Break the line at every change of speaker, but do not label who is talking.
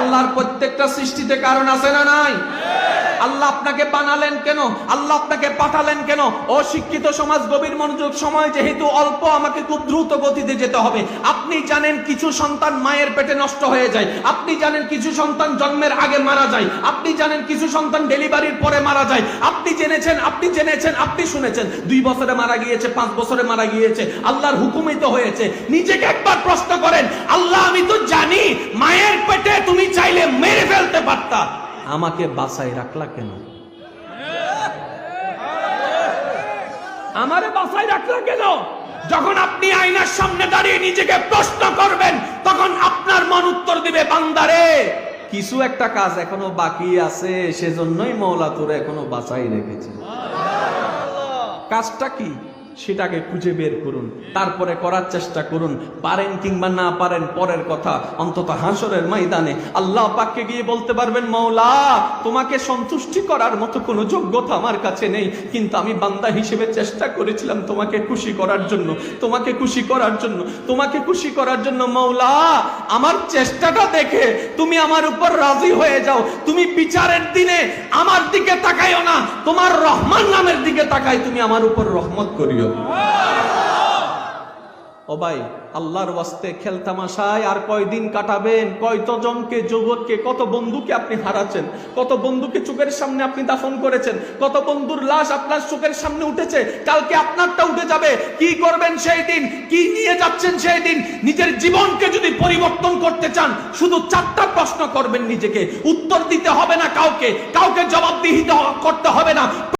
আল্লাহর প্রত্যেকটা সৃষ্টিতে কারণ আছে না নাই? আল্লাহ আপনাকে বানালেন কেন? আল্লাহ আপনাকে পাঠালেন কেন? অশিক্ষিত সমাজ, গভীর মনোযোগ, সময় যেহেতু অল্প, আমাকে খুব দ্রুত গতিতে যেতে হবে। আপনি জানেন কিছু সন্তান মায়ের পেটে নষ্ট হয়ে যায়, আপনি জানেন কিছু সন্তান জন্মের আগে মারা যায়, আপনি জানেন কিছু সন্তান ডেলিভারির পরে মারা যায়, আপনি জেনেছেন, আপনি শুনেছেন 2 বছরে মারা গিয়েছে, 5 বছরে মারা গিয়েছে, আল্লাহর হুকুমই তো হয়েছে। নিজেকে একবার প্রশ্ন করেন, আল্লাহ আমি তো জানি মায়ের পেটে তুমি চাইলে মেরে ফেলতে পারতা, আমাকে বাঁচাই রাখলা কেন? আমারে বাঁচাই রাখলা কেন? যখন আপনি আয়নার সামনে দাঁড়িয়ে নিজেকে প্রশ্ন করবেন, তখন আপনার মন উত্তর দিবে, বান্দারে কিছু একটা কাজ এখনো বাকি আছে, সেজন্যই মওলা তোরে এখনো বাঁচাই রেখেছে। কাজটা কি সেটাকে খুঁজে বের করুন, তারপরে করার চেষ্টা করুন। পারেন কিংবা না পারেন পরের কথা, অন্তত হাসরের ময়দানে আল্লাহ পাককে গিয়ে বলতে পারবেন, মওলা তোমাকে সন্তুষ্টি করার মতো কোনো যোগ্যতা আমার কাছে নেই, কিন্তু আমি বান্দা হিসেবে চেষ্টা করেছিলাম তোমাকে খুশি করার জন্য, তোমাকে খুশি করার জন্য, তোমাকে খুশি করার জন্য। মওলা আমার চেষ্টাটা দেখে তুমি আমার উপর রাজি হয়ে যাও, তুমি বিচারের দিনে আমার দিকে তাকাইও না, তোমার রহমান নামের দিকে তাকাই তুমি আমার উপর রহমত করিও। ও ভাই, আল্লাহর ওয়াস্তে খেলতামাশায় আর কয়দিন কাটাবেন? কয়জনকে, যুবককে, কত বন্ধুকে আপনি হারাচ্ছেন, কত বন্ধুকে চোখের সামনে আপনি দাফন করেছেন, কত বন্ধুর লাশ আপনার চোখের সামনে উঠেছে, কালকে আপনারটা উঠে যাবে। কি করবেন সেই দিন? কি নিয়ে যাচ্ছেন সেই দিন? নিজের জীবনকে যদি পরিবর্তন করতে চান, শুধু 4টা প্রশ্ন করবেন নিজেকে, উত্তর দিতে হবে না কাউকে, কাউকে জবাবদিহি করতে হবে না।